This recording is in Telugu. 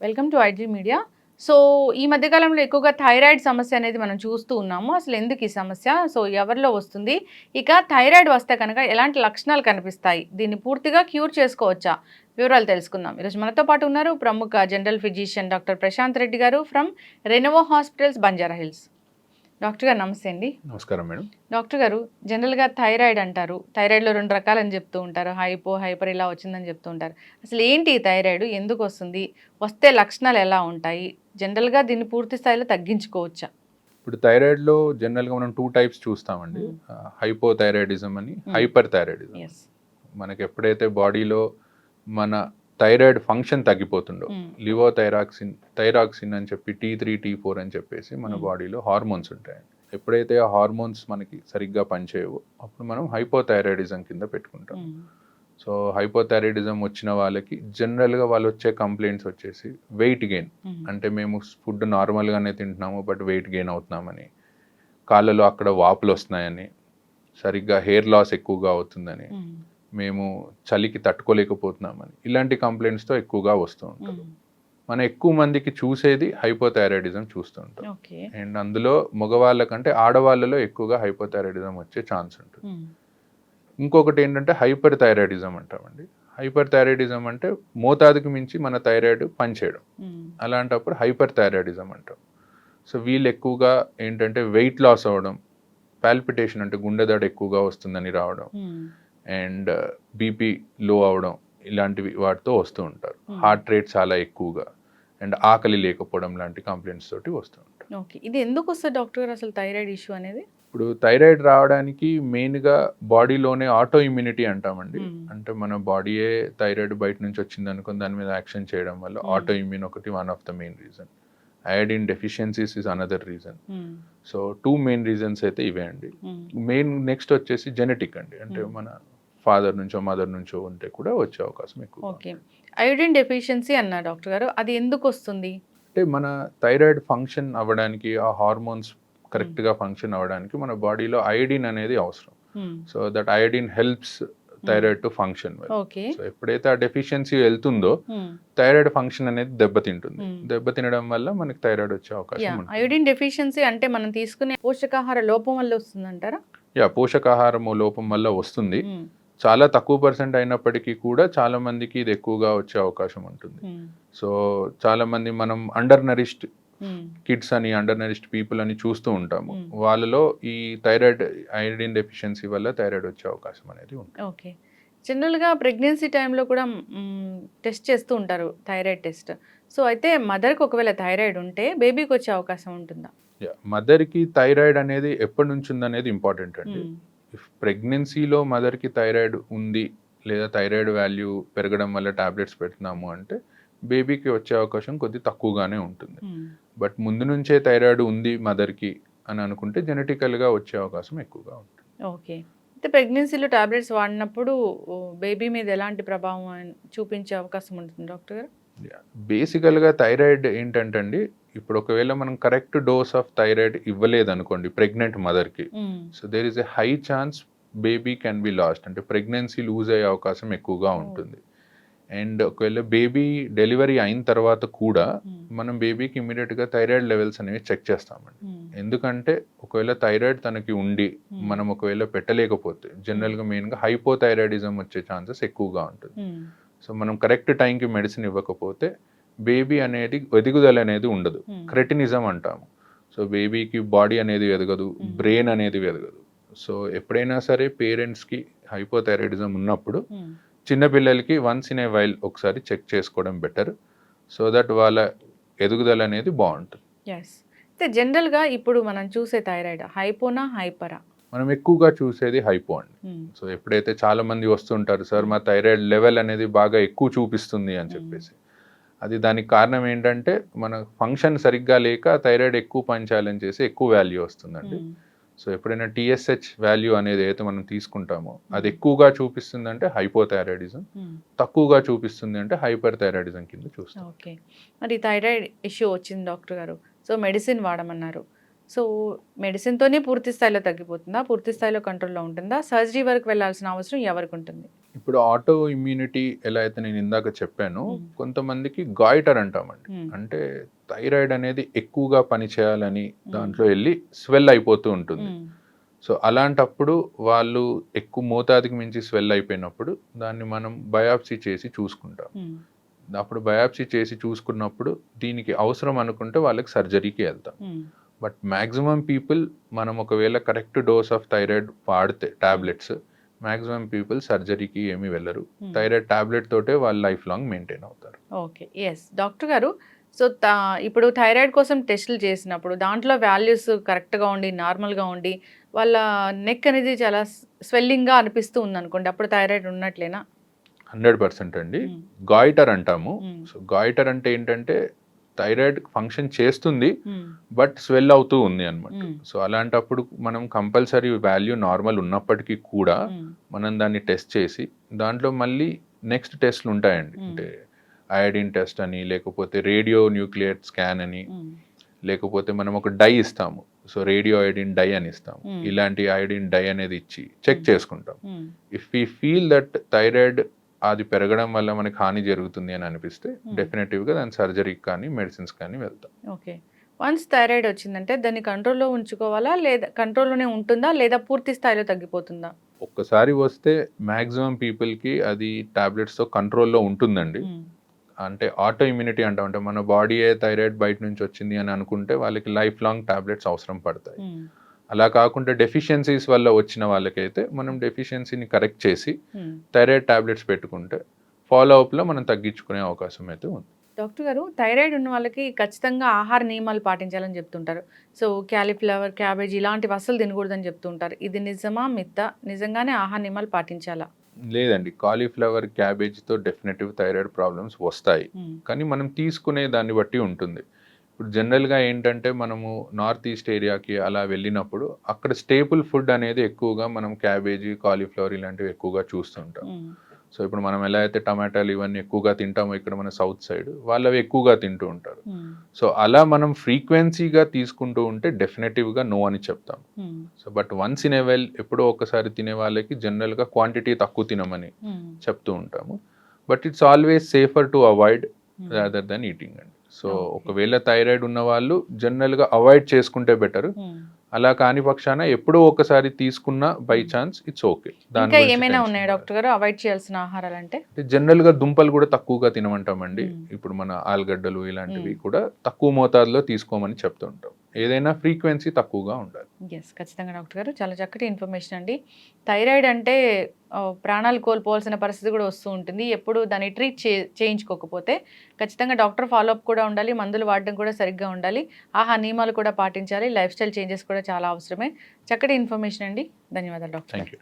Welcome to IG media. So ఈ మధ్య కాలంలో ఎక్కువగా థైరాయిడ్ సమస్య అనేది మనం చూస్తూ ఉన్నాము. అసలు ఎందుకు ఈ సమస్య, సో ఎవరిలో వస్తుంది, ఇక థైరాయిడ్ వస్తే కనుక ఎలాంటి లక్షణాలు కనిపిస్తాయి, దీన్ని పూర్తిగా క్యూర్ చేసుకోవచ్చా, వివరాలు తెలుసుకుందాం. ఈరోజు మనతో పాటు ఉన్నారు ప్రముఖ general physician doctor Prashanth Reddy గారు from Renovo hospitals, Banjara Hills. Doctor గారు నమస్తే అండి. నమస్కారం మేడం. డాక్టర్ గారు, జనరల్గా థైరాయిడ్ అంటారు, థైరాయిడ్లో 2 రకాలని చెప్తూ ఉంటారు, హైపో హైపర్ ఇలా వచ్చిందని చెప్తూ ఉంటారు. అసలు ఏంటి ఈ థైరాయిడ్, ఎందుకు వస్తుంది, వస్తే లక్షణాలు ఎలా ఉంటాయి, జనరల్గా దీన్ని పూర్తి స్థాయిలో తగ్గించుకోవచ్చా? ఇప్పుడు థైరాయిడ్లో జనరల్గా మనం 2 టైప్స్ చూస్తామండి. హైపోథైరాయిడిజం అని, హైపర్ థైరాయిడిజం. మనకి ఎప్పుడైతే బాడీలో మన థైరాయిడ్ ఫంక్షన్ తగ్గిపోతుండో, థైరాక్సిన్ అని చెప్పి T3 T4 అని చెప్పేసి మన బాడీలో హార్మోన్స్ ఉంటాయండి. ఎప్పుడైతే ఆ హార్మోన్స్ మనకి సరిగ్గా పనిచేయవో అప్పుడు మనం హైపోథైరాయిడిజం కింద పెట్టుకుంటాం. సో హైపోథైరాయిడిజం వచ్చిన వాళ్ళకి జనరల్గా వాళ్ళు వచ్చే కంప్లైంట్స్ వచ్చేసి వెయిట్ గెయిన్, అంటే మేము ఫుడ్ నార్మల్గానే తింటున్నాము బట్ వెయిట్ గెయిన్ అవుతున్నామని, కాళ్ళలో అక్కడ వాపులు వస్తున్నాయని, సరిగ్గా హెయిర్ లాస్ ఎక్కువగా అవుతుందని, మేము చలికి తట్టుకోలేకపోతున్నామని, ఇలాంటి కంప్లైంట్స్తో ఎక్కువగా వస్తూ ఉంటారు. మనం ఎక్కువ మందికి చూసేది హైపోథైరాయిడిజం చూస్తూ ఉంటాం. అండ్ అందులో మగవాళ్ళ కంటే ఆడవాళ్ళలో ఎక్కువగా హైపోథైరాయిడిజం వచ్చే ఛాన్స్ ఉంటుంది. ఇంకొకటి ఏంటంటే హైపర్ థైరాయిడిజం అంటామండి. హైపర్ థైరాయిడిజం అంటే మోతాదుకు మించి మన థైరాయిడ్ పనిచేయడం, అలాంటప్పుడు హైపర్ థైరాయిడిజం అంటాం. సో వీళ్ళు ఎక్కువగా ఏంటంటే వెయిట్ లాస్ అవ్వడం, పాల్పిటేషన్ అంటే గుండె దడ ఎక్కువగా వస్తుందని రావడం, అండ్ బీపీ లో అవడం, ఇలాంటివి వాటితో వస్తూ ఉంటారు. హార్ట్ రేట్ చాలా ఎక్కువగా, అండ్ ఆకలి లేకపోవడం లాంటి కంప్లైంట్స్ తోటి వస్తూ ఉంటారు. ఓకే, ఇది ఎందుకు వస్తుంది డాక్టర్ గారు అసలు థైరాయిడ్ ఇష్యూ అనేది? ఇప్పుడు థైరాయిడ్ రావడానికి మెయిన్గా బాడీలోనే ఆటో ఇమ్యూనిటీ అంటామండి. అంటే మన బాడీయే థైరాయిడ్ బయట నుంచి వచ్చింది అనుకుని దాని మీద యాక్షన్ చేయడం వల్ల ఆటో ఇమ్యూన్ ఒకటి one of the main reason. Iodine deficiencies is another reason. So 2 main reasons అయితే ఇవే అండి. మెయిన్ నెక్స్ట్ వచ్చేసి జెనెటిక్ అండి, అంటే మన ఫాదర్ నుంచో మదర్ నుంచో ఉంటే కూడా వచ్చే అవకాశం ఎక్కువ. ఓకే, అయోడిన్ డెఫిషియన్సీ అన్నారు డాక్టర్ గారు, అది ఎందుకు వస్తుంది? అంటే మన థైరాయిడ్ ఫంక్షన్ అవ్వడానికి, ఆ హార్మోన్స్ కరెక్ట్గా ఫంక్షన్ అవ్వడానికి మన బాడీలో అయోడిన్ అనేది అవసరం. So that iodine helps thyroid to function well. So ఎప్పుడైతే ఆ డెఫిషియన్సీ వెళ్తుందో థైరాయిడ్ ఫంక్షన్ అనేది దెబ్బతింటుంది. దెబ్బతినడం వల్ల మనకి థైరాయిడ్ వచ్చే అవకాశం ఉంటుంది. అయోడిన్ డెఫిషియన్సీ అంటే మనం తీసుకునే పోషకాహార లోపం వల్ల వస్తుందంటారా? పోషకాహారము లోపం వల్ల వస్తుంది. చాలా తక్కువ పర్సెంట్ అయినప్పటికీ కూడా చాలా మందికి ఇది ఎక్కువగా వచ్చే అవకాశం ఉంటుంది. సో చాలా మంది మనం అండర్ నరిష్డ్ కిడ్స్ అని, అండర్ నరిష్డ్ పీపుల్ అని చూస్తూ ఉంటాము. వాళ్ళలో ఈ థైరాయిడ్ అయోడిన్ డెఫిషియన్సీ వల్ల థైరాయిడ్ వచ్చే అవకాశం అనేది ఉంటుంది. ఓకే, జనరల్గా ప్రెగ్నెన్సీ టైంలో కూడా టెస్ట్ చేస్తూ ఉంటారు, థైరాయిడ్ టెస్ట్. సో అయితే మదర్కి ఒకవేళ థైరాయిడ్ ఉంటే బేబీకి వచ్చే అవకాశం ఉంటుందా? మదర్కి థైరాయిడ్ అనేది ఎప్పటి నుంచి ఉందనేది ఇంపార్టెంట్ అండి. ఇఫ్ ప్రెగ్నెన్సీలో మదర్కి థైరాయిడ్ ఉంది, లేదా థైరాయిడ్ వాల్యూ పెరగడం వల్ల టాబ్లెట్స్ పెడుతున్నాము అంటే బేబీకి వచ్చే అవకాశం కొద్ది తక్కువగానే ఉంటుంది. బట్ ముందు నుంచే థైరాయిడ్ ఉంది మదర్కి అని అనుకుంటే జెనెటికల్గా వచ్చే అవకాశం ఎక్కువగా ఉంటుంది. ఓకే, అయితే ప్రెగ్నెన్సీలో టాబ్లెట్స్ వాడినప్పుడు బేబీ మీద ఎలాంటి ప్రభావం చూపించే అవకాశం ఉంటుంది డాక్టర్ గారు? బేసికల్గా థైరాయిడ్ ఏంటంటే అండి, ఇప్పుడు ఒకవేళ మనం కరెక్ట్ డోస్ ఆఫ్ థైరాయిడ్ ఇవ్వలేదు అనుకోండి ప్రెగ్నెంట్ మదర్కి, so there is a high chance baby can be lost, అంటే ప్రెగ్నెన్సీ లూజ్ అయ్యే అవకాశం ఎక్కువగా ఉంటుంది. అండ్ ఒకవేళ బేబీ డెలివరీ అయిన తర్వాత కూడా మనం బేబీకి ఇమీడియట్గా థైరాయిడ్ లెవెల్స్ అనేవి చెక్ చేస్తామండి. ఎందుకంటే ఒకవేళ థైరాయిడ్ తనకి ఉండి మనం ఒకవేళ పెట్టలేకపోతే జనరల్గా మెయిన్గా హైపోథైరాయిడిజం వచ్చే ఛాన్సెస్ ఎక్కువగా ఉంటుంది. సో మనం కరెక్ట్ టైంకి మెడిసిన్ ఇవ్వకపోతే బేబీ అనేది ఎదుగుదల అనేది ఉండదు, క్రెటినిజం అంటాము. సో బేబీకి బాడీ అనేది ఎదగదు, బ్రెయిన్ అనేది ఎదగదు. సో ఎప్పుడైనా సరే పేరెంట్స్కి హైపోథైరాయిడిజం ఉన్నప్పుడు చిన్నపిల్లలకి వన్స్ ఇన్ ఏ వైల్ ఒకసారి చెక్ చేసుకోవడం బెటర్, సో దట్ వాళ్ళ ఎదుగుదల అనేది బాగుంటుంది. అయితే జనరల్గా ఇప్పుడు మనం చూసే థైరాయిడ్ హైపోనా హైపరా? మనం ఎక్కువగా చూసేది హైపో అండి. సో ఎప్పుడైతే చాలా మంది వస్తుంటారు, సార్ మా థైరాయిడ్ లెవెల్ అనేది బాగా ఎక్కువ చూపిస్తుంది అని చెప్పేసి, అది దానికి కారణం ఏంటంటే మన ఫంక్షన్ సరిగ్గా లేక థైరాయిడ్ ఎక్కువ పనిచేయాలని చేసి ఎక్కువ వాల్యూ వస్తుందండి. సో ఎప్పుడైనా TSH వాల్యూ అనేది అయితే మనం తీసుకుంటామో అది ఎక్కువగా చూపిస్తుంది అంటే హైపోథైరాయిడిజం, తక్కువగా చూపిస్తుంది అంటే హైపర్ థైరాయిడిజం కింద చూస్తాం. ఓకే, మరి థైరాయిడ్ ఇష్యూ వచ్చింది డాక్టర్ గారు, సో మెడిసిన్ వాడమన్నారు. సో మెడిసిన్తోనే పూర్తి స్థాయిలో తగ్గిపోతుందా, పూర్తి స్థాయిలో కంట్రోల్లో ఉంటుందా, సర్జరీ వరకు వెళ్ళాల్సిన అవసరం ఎవరికి ఉంటుంది? ఇప్పుడు ఆటో ఇమ్యూనిటీ ఎలా అయితే నేను ఇందాక చెప్పాను, మ్మ్. కొంతమందికి గాయిటర్ అంటామండి. మ్మ్. అంటే థైరాయిడ్ అనేది ఎక్కువగా పనిచేయాలని దాంట్లో వెళ్ళి స్వెల్ అయిపోతూ ఉంటుంది. మ్మ్. సో అలాంటప్పుడు వాళ్ళు ఎక్కువ మోతాదుకి మించి స్వెల్ అయిపోయినప్పుడు దాన్ని మనం బయాప్సీ చేసి చూసుకుంటాం. మ్మ్. అప్పుడు బయాప్సీ చేసి చూసుకున్నప్పుడు దీనికి అవసరం అనుకుంటే వాళ్ళకి సర్జరీకి వెళ్తాం. మ్మ్. బట్ మ్యాక్సిమం పీపుల్ మనం ఒకవేళ కరెక్ట్ డోస్ ఆఫ్ థైరాయిడ్ వాడితే టాబ్లెట్స్, మ్యాక్సిమం పీపుల్ సర్జరీకి ఏమీ వెళ్ళరు. Hmm. థైరాయిడ్ టాబ్లెట్ తోటే వాళ్ళు లైఫ్ లాంగ్ మెయింటైన్ అవుతారు. ఓకే, ఎస్ డాక్టర్ గారు. సో ఇప్పుడు థైరాయిడ్ కోసం టెస్టులు చేసినప్పుడు దాంట్లో వాల్యూస్ కరెక్ట్గా ఉండి నార్మల్గా ఉండి వాళ్ళ నెక్ అనేది చాలా స్వెల్లింగ్గా అనిపిస్తూ ఉంది అనుకోండి, అప్పుడు థైరాయిడ్ ఉన్నట్లేనా? 100% అండి. Hmm. గాయిటర్ అంటాము. Hmm. సో గాయిటర్ అంటే ఏంటంటే థైరాయిడ్ ఫంక్షన్ చేస్తుంది మ్మ్. బట్ స్వెల్ అవుతూ ఉంది అనమాట. మ్మ్. సో అలాంటప్పుడు మనం కంపల్సరీ వాల్యూ నార్మల్ ఉన్నప్పటికీ కూడా మ్మ్. మనం దాన్ని టెస్ట్ చేసి దాంట్లో మళ్ళీ నెక్స్ట్ టెస్ట్లు ఉంటాయండి. Hmm. అంటే అయోడిన్ టెస్ట్ అని, లేకపోతే రేడియో న్యూక్లియర్ స్కాన్ అని, మ్మ్. లేకపోతే మనం ఒక డై ఇస్తాము. సో రేడియో అయోడిన్ డై అని ఇస్తాము. Hmm. ఇలాంటి అయోడిన్ డై అనేది ఇచ్చి చెక్ చేసుకుంటాం. మ్మ్. If we feel that thyroid అది పెరగడం వల్ల మనకి హాని జరుగుతుంది అని అనిపిస్తే డెఫినెటివ్గా దాని సర్జరీకి కానీ మెడిసిన్స్ కానీ వెళ్తాం. ఓకే, వన్స్ థైరాయిడ్ వచ్చిందంటే దాన్ని కంట్రోల్లో ఉంచుకోవాలా, లేదా కంట్రోల్లోనే ఉంటుందా, లేదా పూర్తి స్థాయిలో తగ్గిపోతుందా? ఒక్కసారి వస్తే మ్యాక్సిమం పీపుల్కి అది టాబ్లెట్స్తో కంట్రోల్లో ఉంటుందండి. మ్మ్. అంటే ఆటో ఇమ్యూనిటీ అంటాం. అంటే మన బాడీయే థైరాయిడ్ బయట నుంచి వచ్చింది అని అనుకుంటే వాళ్ళకి లైఫ్ లాంగ్ టాబ్లెట్స్ అవసరం పడతాయి. మ్మ్. అలా కాకుండా డెఫిషియన్సీస్ వల్ల వచ్చిన వాళ్ళకైతే మనం డెఫిషియన్సీని కరెక్ట్ చేసి మ్మ్. థైరాయిడ్ టాబ్లెట్స్ పెట్టుకుంటే ఫాలో అప్లో మనం తగ్గించుకునే అవకాశం అయితే ఉంది. డాక్టర్ గారు, థైరాయిడ్ ఉన్న వాళ్ళకి ఖచ్చితంగా ఆహార నియమాలు పాటించాలని చెప్తుంటారు. సో క్యాలీఫ్లవర్, క్యాబేజీ ఇలాంటివి అస్సలు తినకూడదని చెప్తుంటారు. ఇది నిజమా మిత్తా? నిజంగానే ఆహార నియమాలు పాటించాలా? లేదండి, కాలీఫ్లవర్, క్యాబేజీతో డెఫినెటివ్ థైరాయిడ్ ప్రాబ్లమ్స్ వస్తాయి. మ్మ్. కానీ మనం తీసుకునే దాన్ని బట్టి ఉంటుంది. ఇప్పుడు జనరల్గా ఏంటంటే మనము నార్త్ ఈస్ట్ ఏరియాకి అలా వెళ్ళినప్పుడు అక్కడ స్టేపుల్ ఫుడ్ అనేది ఎక్కువగా మనం క్యాబేజీ, కాలీఫ్లవర్ ఇలాంటివి ఎక్కువగా చూస్తుంటాం. మ్మ్. సో ఇప్పుడు మనం ఎలా అయితే టమాటాలు ఇవన్నీ ఎక్కువగా తింటామో ఇక్కడ మన సౌత్ సైడ్ వాళ్ళు అవి ఎక్కువగా తింటూ ఉంటారు. మ్మ్. సో అలా మనం ఫ్రీక్వెన్సీగా తీసుకుంటూ ఉంటే డెఫినెటివ్గా నో అని చెప్తాం. మ్మ్. So but once in a well ఎప్పుడో ఒకసారి తినే వాళ్ళకి జనరల్గా క్వాంటిటీ తక్కువ తినమని మ్మ్. చెప్తూ ఉంటాము. But it's always safer to avoid hmm. Rather than eating అండి. So Okay. ఒకవేళ థైరాయిడ్ ఉన్న వాళ్ళు జనరల్గా అవాయిడ్ చేసుకుంటే బెటర్. మ్మ్. అలా కాని పక్షాన ఎప్పుడో ఒకసారి తీసుకున్నా బై ఛాన్స్ ఇట్స్ ఓకే. ఇంకా ఏమైనా ఉన్నాయా డాక్టర్ గారు అవాయిడ్ చేయాల్సిన ఆహారాలు అంటే? జనరల్గా దుంపలు కూడా తక్కువగా తినమంటామండి. మ్మ్. ఇప్పుడు మన ఆలుగడ్డలు ఇలాంటివి కూడా తక్కువ మోతాదులో తీసుకోమని చెప్తుంటాం. ఏదైనా ఫ్రీక్వెన్సీ తక్కువగా ఉండాలి. ఎస్, ఖచ్చితంగా డాక్టర్ గారు, చాలా చక్కటి ఇన్ఫర్మేషన్ అండి. థైరాయిడ్ అంటే ప్రాణాలు కోల్పోవాల్సిన పరిస్థితి కూడా వస్తూ ఉంటుంది ఎప్పుడు దాన్ని ట్రీట్ చేయించుకోకపోతే. ఖచ్చితంగా డాక్టర్ ఫాలోఅప్ కూడా ఉండాలి, మందులు వాడడం కూడా సరిగ్గా ఉండాలి, ఆహా నియమాలు కూడా పాటించాలి, లైఫ్ స్టైల్ చేంజెస్ కూడా చాలా అవసరమే. చక్కటి ఇన్ఫర్మేషన్ అండి, ధన్యవాదాలు డాక్టర్. Thank you.